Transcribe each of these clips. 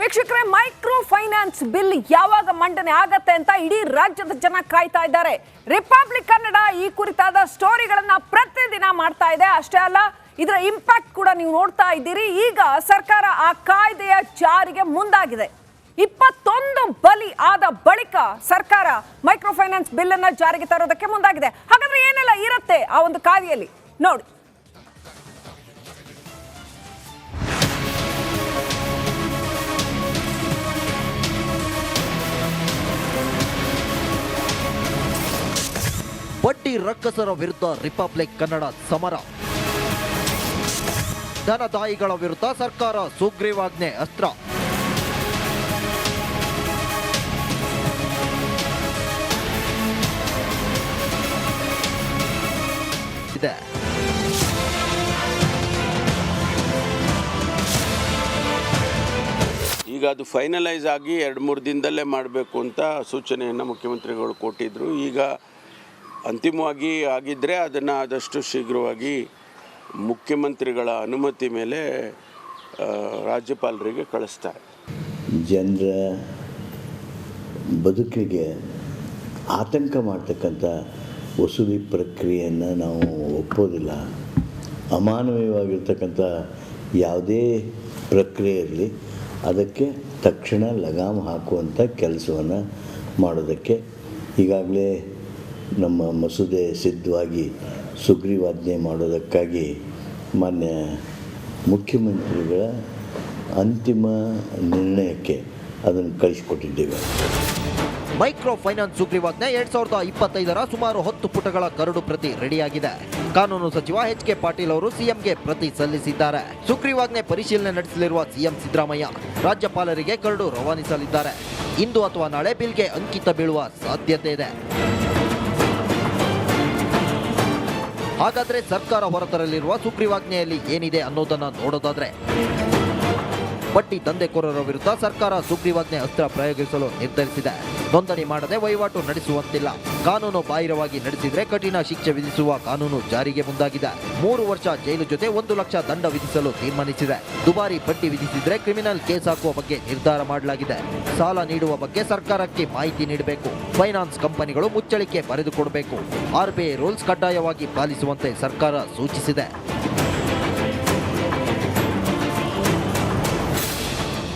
ವೀಕ್ಷಕರೇ, micro finance bill ಯಾವಾಗ ಮಂಡನೆ ಆಗತ್ತೆ ಅಂತ ಇಡೀ ರಾಜ್ಯದ ಜನ ಕಾಯ್ತಾ ಇದ್ದಾರೆ. ರಿಪಬ್ಲಿಕ್ ಕನ್ನಡ ಈ ಕುರಿತಾದ ಸ್ಟೋರಿಗಳನ್ನ ಪ್ರತಿದಿನ ಮಾಡ್ತಾ ಇದೆ. ಅಷ್ಟೇ ಅಲ್ಲ, ಇದರ ಇಂಪ್ಯಾಕ್ಟ್ ಕೂಡ ನೀವು ನೋಡ್ತಾ ಇದ್ದೀರಿ. ಈಗ ಸರ್ಕಾರ ಆ ಕಾಯ್ದೆಯ ಜಾರಿಗೆ ಮುಂದಾಗಿದೆ. 21 ಬಲಿ ಆದ ಬಳಿಕ ಸರ್ಕಾರ ಮೈಕ್ರೋ ಫೈನಾನ್ಸ್ ಬಿಲ್ ಅನ್ನ ಜಾರಿಗೆ ತರೋದಕ್ಕೆ ಮುಂದಾಗಿದೆ. ಹಾಗಾದ್ರೆ ಏನೆಲ್ಲ ಇರುತ್ತೆ ಆ ಒಂದು ಕಾಯ್ದೆಯಲ್ಲಿ ನೋಡಿ. ಬಡ್ಡಿ ರಕ್ಕಸರ ವಿರುದ್ಧ ರಿಪಬ್ಲಿಕ್ ಕನ್ನಡ ಸಮರ. ಧನದಾಯಿಗಳ ವಿರುದ್ಧ ಸರ್ಕಾರ ಸುಗ್ರೀವಾಜ್ಞೆ ಅಸ್ತ್ರ. ಇದೆ ಈಗ ಅದು ಫೈನಲೈಸ್ ಆಗಿ 2-3 ದಿನದಲ್ಲೇ ಮಾಡಬೇಕು ಅಂತ ಸೂಚನೆಯನ್ನು ಮುಖ್ಯಮಂತ್ರಿಗಳು ಕೊಟ್ಟಿದ್ದರು. ಈಗ ಅಂತಿಮವಾಗಿ ಆಗಿದ್ದರೆ ಅದನ್ನು ಆದಷ್ಟು ಶೀಘ್ರವಾಗಿ ಮುಖ್ಯಮಂತ್ರಿಗಳ ಅನುಮತಿ ಮೇಲೆ ರಾಜ್ಯಪಾಲರಿಗೆ ಕಳಿಸ್ತಾರೆ. ಜನರ ಬದುಕಿಗೆ ಆತಂಕ ಮಾಡ್ತಕ್ಕಂಥ ವಸೂಲಿ ಪ್ರಕ್ರಿಯೆಯನ್ನು ನಾವು ಒಪ್ಪೋದಿಲ್ಲ. ಅಮಾನವೀಯವಾಗಿರ್ತಕ್ಕಂಥ ಯಾವುದೇ ಪ್ರಕ್ರಿಯೆ ಇರಲಿ, ಅದಕ್ಕೆ ತಕ್ಷಣ ಲಗಾಮ್ ಹಾಕುವಂಥ ಕೆಲಸವನ್ನು ಮಾಡೋದಕ್ಕೆ ಈಗಾಗಲೇ ನಮ್ಮ ಮಸೂದೆ ಸಿದ್ಧವಾಗಿ ಸುಗ್ರೀವಾಜ್ಞೆ ಮಾಡೋದಕ್ಕಾಗಿ ಮಾನ್ಯ ಮುಖ್ಯಮಂತ್ರಿಗಳ ಅಂತಿಮ ನಿರ್ಣಯಕ್ಕೆ ಅದನ್ನು ಕಳಿಸಿಕೊಟ್ಟಿದ್ದೇವೆ. ಮೈಕ್ರೋ ಫೈನಾನ್ಸ್ ಸುಗ್ರೀವಾಜ್ಞೆ 2025ರ ಸುಮಾರು 10 ಪುಟಗಳ ಕರಡು ಪ್ರತಿ ರೆಡಿಯಾಗಿದೆ. ಕಾನೂನು ಸಚಿವ ಎಚ್.ಕೆ. ಪಾಟೀಲ್ ಅವರು ಸಿಎಂಗೆ ಪ್ರತಿ ಸಲ್ಲಿಸಿದ್ದಾರೆ. ಸುಗ್ರೀವಾಜ್ಞೆ ಪರಿಶೀಲನೆ ನಡೆಸಲಿರುವ ಸಿಎಂ ಸಿದ್ದರಾಮಯ್ಯ ರಾಜ್ಯಪಾಲರಿಗೆ ಕರಡು ರವಾನಿಸಲಿದ್ದಾರೆ. ಇಂದು ಅಥವಾ ನಾಳೆ ಬಿಲ್ಗೆ ಅಂಕಿತ ಬೀಳುವ ಸಾಧ್ಯತೆ ಇದೆ. ಹಾಗಾದ್ರೆ ಸರ್ಕಾರ ಹೊರತರಲಿರುವ ಸುಗ್ರೀವಾಜ್ಞೆಯಲ್ಲಿ ಏನಿದೆ ಅನ್ನೋದನ್ನ ನೋಡೋದಾದ್ರೆ, ಬಡ್ಡಿ ದಂಧೆಕೋರರ ವಿರುದ್ಧ ಸರ್ಕಾರ ಸುಗ್ರೀವಾಜ್ಞೆ ಅಸ್ತ್ರ ಪ್ರಯೋಗಿಸಲು ನಿರ್ಧರಿಸಿದೆ. ನೋಂದಣಿ ಮಾಡದೆ ವಹಿವಾಟು ನಡೆಸುವಂತಿಲ್ಲ. ಕಾನೂನು ಬಾಹಿರವಾಗಿ ನಡೆಸಿದ್ರೆ ಕಠಿಣ ಶಿಕ್ಷೆ ವಿಧಿಸುವ ಕಾನೂನು ಜಾರಿಗೆ ಮುಂದಾಗಿದೆ. 3 ವರ್ಷ ಜೈಲು ಜೊತೆ 1 ಲಕ್ಷ ದಂಡ ವಿಧಿಸಲು ತೀರ್ಮಾನಿಸಿದೆ. ದುಬಾರಿ ಬಡ್ಡಿ ವಿಧಿಸಿದ್ರೆ ಕ್ರಿಮಿನಲ್ ಕೇಸ್ ಹಾಕುವ ಬಗ್ಗೆ ನಿರ್ಧಾರ ಮಾಡಲಾಗಿದೆ. ಸಾಲ ನೀಡುವ ಬಗ್ಗೆ ಸರ್ಕಾರಕ್ಕೆ ಮಾಹಿತಿ ನೀಡಬೇಕು. ಫೈನಾನ್ಸ್ ಕಂಪನಿಗಳು ಮುಚ್ಚಳಿಕೆ ಬರೆದುಕೊಡಬೇಕು. RBI ರೂಲ್ಸ್ ಕಡ್ಡಾಯವಾಗಿ ಪಾಲಿಸುವಂತೆ ಸರ್ಕಾರ ಸೂಚಿಸಿದೆ.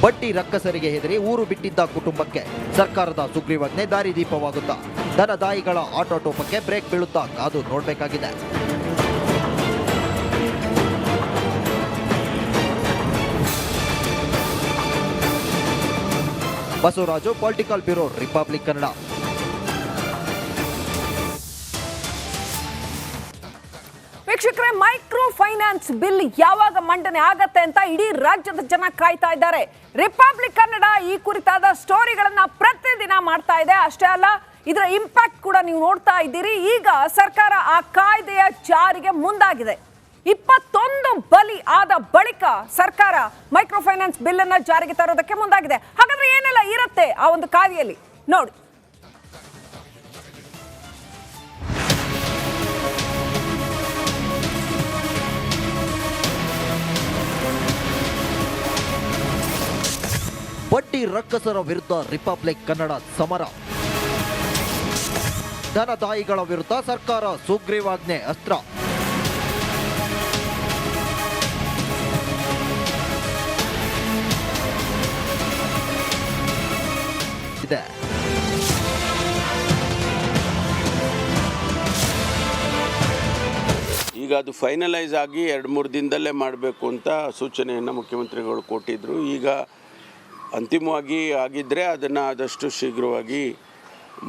ಬಡ್ಡಿ ರಕ್ಕಸರಿಗೆ ಹೆದರಿ ಊರು ಬಿಟ್ಟಿದ್ದ ಕುಟುಂಬಕ್ಕೆ ಸರ್ಕಾರದ ಸುಗ್ರೀವಾಜ್ಞೆ ದಾರಿದೀಪವಾಗುತ್ತಾ? ಧನದಾಯಿಗಳ ಆಟೋಟೋಪಕ್ಕೆ ಬ್ರೇಕ್ ಬೀಳುತ್ತಾ? ಕಾದು ನೋಡಬೇಕಾಗಿದೆ. Basavaraju, political bureau, republic Kannada. ವೀಕ್ಷಕರೇ, ಮೈಕ್ರೋ ಫೈನಾನ್ಸ್ ಬಿಲ್ ಯಾವಾಗ ಮಂಡನೆ ಆಗತ್ತೆ ಅಂತ ಇಡೀ ರಾಜ್ಯದ ಜನ ಕಾಯ್ತಾ ಇದ್ದಾರೆ. ರಿಪಬ್ಲಿಕ್ ಕನ್ನಡ ಈ ಕುರಿತಾದ ಸ್ಟೋರಿಗಳನ್ನ ಪ್ರತಿದಿನ ಮಾಡ್ತಾ ಇದೆ. ಅಷ್ಟೇ ಅಲ್ಲ, ಇದರ ಇಂಪ್ಯಾಕ್ಟ್ ಕೂಡ ನೀವು ನೋಡ್ತಾ ಇದ್ದೀರಿ. ಈಗ ಸರ್ಕಾರ ಆ ಕಾಯ್ದೆಯ ಜಾರಿಗೆ ಮುಂದಾಗಿದೆ. 21 ಬಲಿ ಆದ ಬಳಿಕ ಸರ್ಕಾರ ಮೈಕ್ರೋ ಫೈನಾನ್ಸ್ ಬಿಲ್ ಅನ್ನ ಜಾರಿಗೆ ತರೋದಕ್ಕೆ ಮುಂದಾಗಿದೆ. ಹಾಗಾದ್ರೆ ಏನೆಲ್ಲ ಇರುತ್ತೆ ಆ ಒಂದು ಕಾಯ್ದೆಯಲ್ಲಿ ನೋಡಿ. ಬಡ್ಡಿ ರಕ್ಕಸರ ವಿರುದ್ಧ ರಿಪಬ್ಲಿಕ್ ಕನ್ನಡ ಸಮರ. ಧನದಾಯಿಗಳ ವಿರುದ್ಧ ಸರ್ಕಾರ ಸುಗ್ರೀವಾಜ್ಞೆ ಅಸ್ತ್ರ. ಇದೆ ಈಗ ಅದು ಫೈನಲೈಸ್ ಆಗಿ 2-3 ದಿನದಲ್ಲೇ ಮಾಡಬೇಕು ಅಂತ ಸೂಚನೆಯನ್ನು ಮುಖ್ಯಮಂತ್ರಿಗಳು ಕೊಟ್ಟಿದ್ದರು. ಈಗ ಅಂತಿಮವಾಗಿ ಆಗಿದ್ದರೆ ಅದನ್ನು ಆದಷ್ಟು ಶೀಘ್ರವಾಗಿ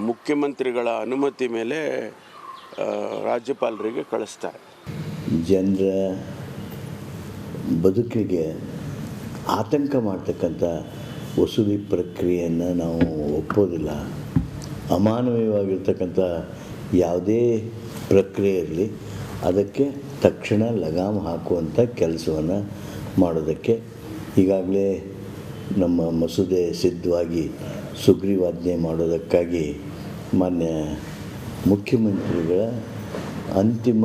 ಮುಖ್ಯಮಂತ್ರಿಗಳ ಅನುಮತಿ ಮೇಲೆ ರಾಜ್ಯಪಾಲರಿಗೆ ಕಳಿಸ್ತಾರೆ. ಜನರ ಬದುಕಿಗೆ ಆತಂಕ ಮಾಡ್ತಕ್ಕಂಥ ವಸೂಲಿ ಪ್ರಕ್ರಿಯೆಯನ್ನು ನಾವು ಒಪ್ಪೋದಿಲ್ಲ. ಅಮಾನವೀಯವಾಗಿರ್ತಕ್ಕಂಥ ಯಾವುದೇ ಪ್ರಕ್ರಿಯೆ ಇರಲಿ, ಅದಕ್ಕೆ ತಕ್ಷಣ ಲಗಾಮ್ ಹಾಕುವಂಥ ಕೆಲಸವನ್ನು ಮಾಡೋದಕ್ಕೆ ಈಗಾಗಲೇ ನಮ್ಮ ಮಸೂದೆ ಸಿದ್ಧವಾಗಿ ಸುಗ್ರೀವಾಜ್ಞೆ ಮಾಡೋದಕ್ಕಾಗಿ ಮಾನ್ಯ ಮುಖ್ಯಮಂತ್ರಿಗಳ ಅಂತಿಮ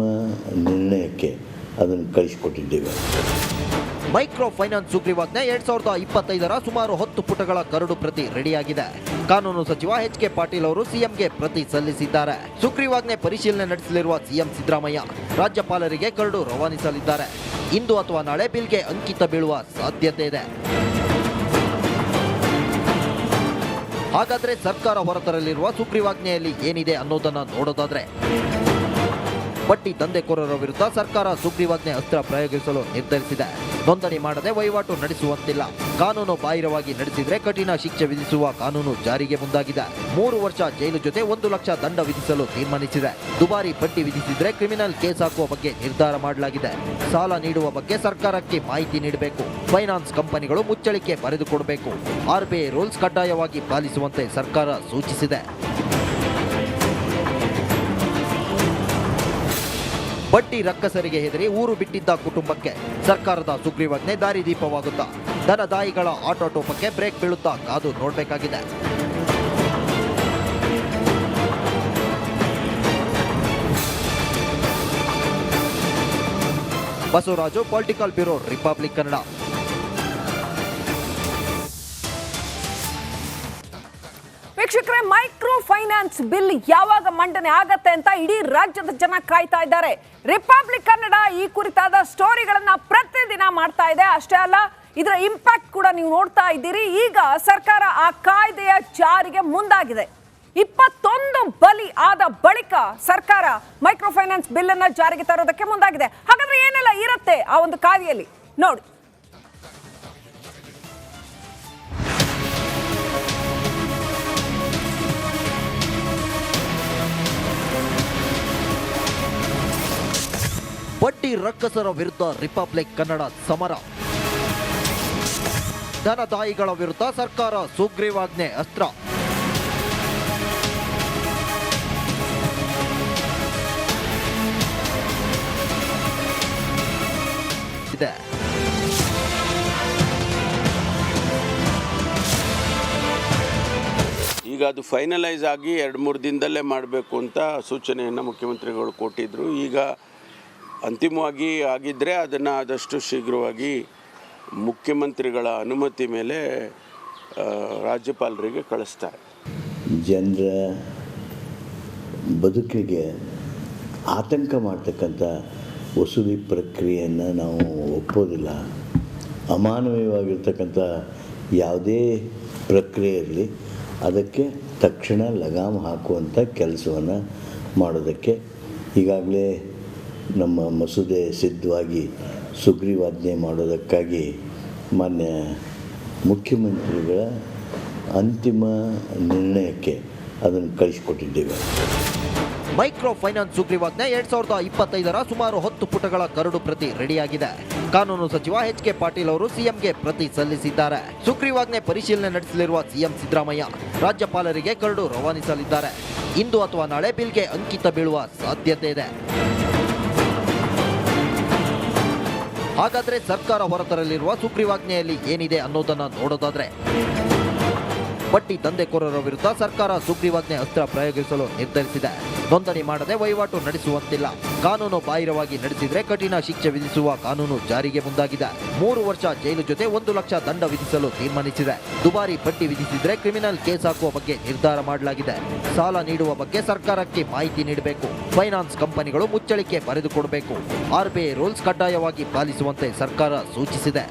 ನಿರ್ಣಯಕ್ಕೆ ಅದನ್ನು ಕಳಿಸಿಕೊಟ್ಟಿದ್ದೇವೆ. ಮೈಕ್ರೋ ಫೈನಾನ್ಸ್ ಸುಗ್ರೀವಾಜ್ಞೆ 2025ರ ಸುಮಾರು 10 ಪುಟಗಳ ಕರಡು ಪ್ರತಿ ರೆಡಿಯಾಗಿದೆ. ಕಾನೂನು ಸಚಿವ ಎಚ್.ಕೆ. ಪಾಟೀಲ್ ಅವರು ಸಿಎಂಗೆ ಪ್ರತಿ ಸಲ್ಲಿಸಿದ್ದಾರೆ. ಸುಗ್ರೀವಾಜ್ಞೆ ಪರಿಶೀಲನೆ ನಡೆಸಲಿರುವ ಸಿಎಂ ಸಿದ್ದರಾಮಯ್ಯ ರಾಜ್ಯಪಾಲರಿಗೆ ಕರಡು ರವಾನಿಸಲಿದ್ದಾರೆ. ಇಂದು ಅಥವಾ ನಾಳೆ ಬಿಲ್ಗೆ ಅಂಕಿತ ಬೀಳುವ ಸಾಧ್ಯತೆ ಇದೆ. ಹಾಗಾದ್ರೆ ಸರ್ಕಾರ ಹೊರತರಲಿರುವ ಸುಗ್ರೀವಾಜ್ಞೆಯಲ್ಲಿ ಏನಿದೆ ಅನ್ನೋದನ್ನ ನೋಡೋದಾದ್ರೆ, ಬಡ್ಡಿ ದಂಧೆಕೋರರ ವಿರುದ್ಧ ಸರ್ಕಾರ ಸುಗ್ರೀವಾಜ್ಞೆ ಅಸ್ತ್ರ ಪ್ರಯೋಗಿಸಲು ನಿರ್ಧರಿಸಿದೆ. ನೋಂದಣಿ ಮಾಡದೆ ವಹಿವಾಟು ನಡೆಸುವಂತಿಲ್ಲ. ಕಾನೂನು ಬಾಹಿರವಾಗಿ ನಡೆಸಿದ್ರೆ ಕಠಿಣ ಶಿಕ್ಷೆ ವಿಧಿಸುವ ಕಾನೂನು ಜಾರಿಗೆ ಮುಂದಾಗಿದೆ. 3 ವರ್ಷ ಜೈಲು ಜೊತೆ 1 ಲಕ್ಷ ದಂಡ ವಿಧಿಸಲು ತೀರ್ಮಾನಿಸಿದೆ. ದುಬಾರಿ ಬಡ್ಡಿ ವಿಧಿಸಿದ್ರೆ ಕ್ರಿಮಿನಲ್ ಕೇಸ್ ಹಾಕುವ ಬಗ್ಗೆ ನಿರ್ಧಾರ ಮಾಡಲಾಗಿದೆ. ಸಾಲ ನೀಡುವ ಬಗ್ಗೆ ಸರ್ಕಾರಕ್ಕೆ ಮಾಹಿತಿ ನೀಡಬೇಕು. ಫೈನಾನ್ಸ್ ಕಂಪನಿಗಳು ಮುಚ್ಚಳಿಕೆ ಬರೆದುಕೊಡಬೇಕು. RBI ರೂಲ್ಸ್ ಕಡ್ಡಾಯವಾಗಿ ಪಾಲಿಸುವಂತೆ ಸರ್ಕಾರ ಸೂಚಿಸಿದೆ. ಬಡ್ಡಿ ರಕ್ಕಸರಿಗೆ ಹೆದರಿ ಊರು ಬಿಟ್ಟಿದ್ದ ಕುಟುಂಬಕ್ಕೆ ಸರ್ಕಾರದ ಸುಗ್ರೀವಾಜ್ಞೆ ದಾರಿದೀಪವಾಗುತ್ತಾ? ಧನದಾಯಿಗಳ ಆಟೋಟೋಪಕ್ಕೆ ಬ್ರೇಕ್ ಬೀಳುತ್ತಾ? ಕಾದು ನೋಡಬೇಕಾಗಿದೆ. Basavaraju, political bureau, republic Kannada. ವೀಕ್ಷಕರೇ, ಮೈಕ್ರೋ ಫೈನಾನ್ಸ್ ಬಿಲ್ ಯಾವಾಗ ಮಂಡನೆ ಆಗತ್ತೆ ಅಂತ ಇಡೀ ರಾಜ್ಯದ ಜನ ಕಾಯ್ತಾ ಇದ್ದಾರೆ. ರಿಪಬ್ಲಿಕ್ ಕನ್ನಡ ಈ ಕುರಿತಾದ ಸ್ಟೋರಿಗಳನ್ನ ಪ್ರತಿದಿನ ಮಾಡ್ತಾ ಇದೆ. ಅಷ್ಟೇ ಅಲ್ಲ, ಇದರ ಇಂಪ್ಯಾಕ್ಟ್ ಕೂಡ ನೀವು ನೋಡ್ತಾ ಇದ್ದೀರಿ. ಈಗ ಸರ್ಕಾರ ಆ ಕಾಯ್ದೆಯ ಜಾರಿಗೆ ಮುಂದಾಗಿದೆ. 21 ಬಲಿ ಆದ ಬಳಿಕ ಸರ್ಕಾರ ಮೈಕ್ರೋ ಫೈನಾನ್ಸ್ ಬಿಲ್ ಅನ್ನ ಜಾರಿಗೆ ತರೋದಕ್ಕೆ ಮುಂದಾಗಿದೆ. ಹಾಗಾದ್ರೆ ಏನೆಲ್ಲ ಇರುತ್ತೆ ಆ ಒಂದು ಕಾಯ್ದೆಯಲ್ಲಿ ನೋಡಿ. ಬಡ್ಡಿ ರಕ್ಕಸರ ವಿರುದ್ಧ ರಿಪಬ್ಲಿಕ್ ಕನ್ನಡ ಸಮರ. ಧನದಾಯಿಗಳ ವಿರುದ್ಧ ಸರ್ಕಾರ ಸುಗ್ರೀವಾಜ್ಞೆ ಅಸ್ತ್ರ. ಇದೆ. ಈಗ ಅದು ಫೈನಲೈಸ್ ಆಗಿ 2-3 ದಿನದಲ್ಲೇ ಮಾಡಬೇಕು ಅಂತ ಸೂಚನೆಯನ್ನು ಮುಖ್ಯಮಂತ್ರಿಗಳು ಕೊಟ್ಟಿದ್ದರು. ಈಗ ಅಂತಿಮವಾಗಿ ಆಗಿದ್ದರೆ ಅದನ್ನು ಆದಷ್ಟು ಶೀಘ್ರವಾಗಿ ಮುಖ್ಯಮಂತ್ರಿಗಳ ಅನುಮತಿ ಮೇಲೆ ರಾಜ್ಯಪಾಲರಿಗೆ ಕಳಿಸ್ತಾರೆ. ಜನರ ಬದುಕಿಗೆ ಆತಂಕ ಮಾಡ್ತಕ್ಕಂಥ ವಸೂಲಿ ಪ್ರಕ್ರಿಯೆಯನ್ನು ನಾವು ಒಪ್ಪೋದಿಲ್ಲ. ಅಮಾನವೀಯವಾಗಿರ್ತಕ್ಕಂಥ ಯಾವುದೇ ಪ್ರಕ್ರಿಯೆ ಇರಲಿ, ಅದಕ್ಕೆ ತಕ್ಷಣ ಲಗಾಮ್ ಹಾಕುವಂಥ ಕೆಲಸವನ್ನು ಮಾಡೋದಕ್ಕೆ ಈಗಾಗಲೇ ನಮ್ಮ ಮಸೂದೆ ಸಿದ್ಧವಾಗಿ ಸುಗ್ರೀವಾಜ್ಞೆ ಮಾಡೋದಕ್ಕಾಗಿ ಮಾನ್ಯ ಮುಖ್ಯಮಂತ್ರಿಗಳ ಅಂತಿಮ ನಿರ್ಣಯಕ್ಕೆ ಅದನ್ನು ಕಳಿಸಿಕೊಟ್ಟಿದ್ದೇವೆ. ಮೈಕ್ರೋ ಫೈನಾನ್ಸ್ ಸುಗ್ರೀವಾಜ್ಞೆ 2025ರ ಸುಮಾರು 10 ಪುಟಗಳ ಕರಡು ಪ್ರತಿ ರೆಡಿಯಾಗಿದೆ. ಕಾನೂನು ಸಚಿವ ಎಚ್.ಕೆ. ಪಾಟೀಲ್ ಅವರು ಸಿಎಂಗೆ ಪ್ರತಿ ಸಲ್ಲಿಸಿದ್ದಾರೆ. ಸುಗ್ರೀವಾಜ್ಞೆ ಪರಿಶೀಲನೆ ನಡೆಸಲಿರುವ ಸಿಎಂ ಸಿದ್ದರಾಮಯ್ಯ ರಾಜ್ಯಪಾಲರಿಗೆ ಕರಡು ರವಾನಿಸಲಿದ್ದಾರೆ. ಇಂದು ಅಥವಾ ನಾಳೆ ಬಿಲ್ಗೆ ಅಂಕಿತ ಬೀಳುವ ಸಾಧ್ಯತೆ ಇದೆ. ಹಾಗಾದ್ರೆ ಸರ್ಕಾರ ಹೊರತರಲಿರುವ ಸುಗ್ರೀವಾಜ್ಞೆಯಲ್ಲಿ ಏನಿದೆ ಅನ್ನೋದನ್ನ ನೋಡೋದಾದ್ರೆ, ಬಡ್ಡಿ ದಂಧೆಕೋರರ ವಿರುದ್ಧ ಸರ್ಕಾರ ಸುಗ್ರೀವಾಜ್ಞೆ ಅಸ್ತ್ರ ಪ್ರಯೋಗಿಸಲು ನಿರ್ಧರಿಸಿದೆ. ನೋಂದಣಿ ಮಾಡದೆ ವಹಿವಾಟು ನಡೆಸುವಂತಿಲ್ಲ. ಕಾನೂನು ಬಾಹಿರವಾಗಿ ನಡೆಸಿದ್ರೆ ಕಠಿಣ ಶಿಕ್ಷೆ ವಿಧಿಸುವ ಕಾನೂನು ಜಾರಿಗೆ ಮುಂದಾಗಿದೆ. 3 ವರ್ಷ ಜೈಲು ಜೊತೆ 1 ಲಕ್ಷ ದಂಡ ವಿಧಿಸಲು ತೀರ್ಮಾನಿಸಿದೆ. ದುಬಾರಿ ಬಡ್ಡಿ ವಿಧಿಸಿದ್ರೆ ಕ್ರಿಮಿನಲ್ ಕೇಸ್ ಹಾಕುವ ಬಗ್ಗೆ ನಿರ್ಧಾರ ಮಾಡಲಾಗಿದೆ. ಸಾಲ ನೀಡುವ ಬಗ್ಗೆ ಸರ್ಕಾರಕ್ಕೆ ಮಾಹಿತಿ ನೀಡಬೇಕು. ಫೈನಾನ್ಸ್ ಕಂಪನಿಗಳು ಮುಚ್ಚಳಿಕೆ ಬರೆದುಕೊಡಬೇಕು. RBI ರೂಲ್ಸ್ ಕಡ್ಡಾಯವಾಗಿ ಪಾಲಿಸುವಂತೆ ಸರ್ಕಾರ ಸೂಚಿಸಿದೆ.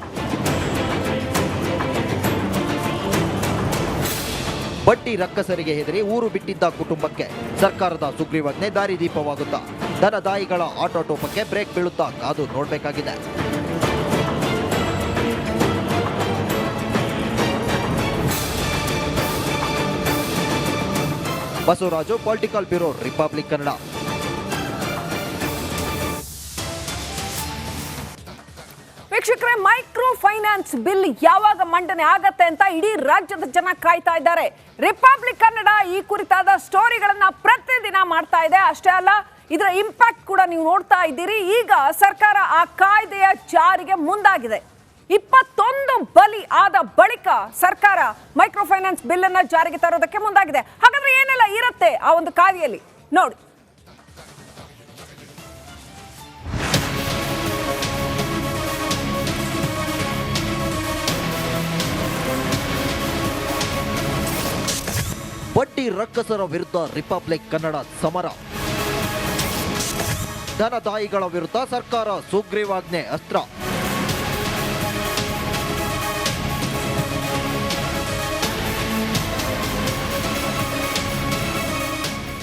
ಬಡ್ಡಿ ರಕ್ಕಸರಿಗೆ ಹೆದರಿ ಊರು ಬಿಟ್ಟಿದ್ದ ಕುಟುಂಬಕ್ಕೆ ಸರ್ಕಾರದ ಸುಗ್ರೀವಾಜ್ಞೆ ದಾರಿದೀಪವಾಗುತ್ತಾ? ಧನದಾಯಿಗಳ ಆಟೋಟೋಪಕ್ಕೆ ಬ್ರೇಕ್ ಬೀಳುತ್ತಾ? ಕಾದು ನೋಡಬೇಕಾಗಿದೆ. Basavaraju, political bureau, republic Kannada. ವೀಕ್ಷಕರೇ, ಮೈಕ್ರೋ ಫೈನಾನ್ಸ್ ಬಿಲ್ ಯಾವಾಗ ಮಂಡನೆ ಆಗತ್ತೆ ಅಂತ ಇಡೀ ರಾಜ್ಯದ ಜನ ಕಾಯ್ತಾ ಇದ್ದಾರೆ. ರಿಪಬ್ಲಿಕ್ ಕನ್ನಡ ಈ ಕುರಿತಾದ ಸ್ಟೋರಿಗಳನ್ನ ಪ್ರತಿದಿನ ಮಾಡ್ತಾ ಇದೆ. ಅಷ್ಟೇ ಅಲ್ಲ, ಇದರ ಇಂಪ್ಯಾಕ್ಟ್ ಕೂಡ ನೀವು ನೋಡ್ತಾ ಇದ್ದೀರಿ. ಈಗ ಸರ್ಕಾರ ಆ ಕಾಯ್ದೆಯ ಜಾರಿಗೆ ಮುಂದಾಗಿದೆ. 21 ಬಲಿ ಆದ ಬಳಿಕ ಸರ್ಕಾರ ಮೈಕ್ರೋ ಫೈನಾನ್ಸ್ ಬಿಲ್ ಅನ್ನ ಜಾರಿಗೆ ತರೋದಕ್ಕೆ ಮುಂದಾಗಿದೆ. ಹಾಗಾದ್ರೆ ಏನೆಲ್ಲ ಇರುತ್ತೆ ಆ ಒಂದು ಕಾಯ್ದೆಯಲ್ಲಿ ನೋಡಿ. ಬಡ್ಡಿ ರಕ್ಕಸರ ವಿರುದ್ಧ ರಿಪಬ್ಲಿಕ್ ಕನ್ನಡ ಸಮರ. ಧನದಾಯಿಗಳ ವಿರುದ್ಧ ಸರ್ಕಾರ ಸುಗ್ರೀವಾಜ್ಞೆ ಅಸ್ತ್ರ.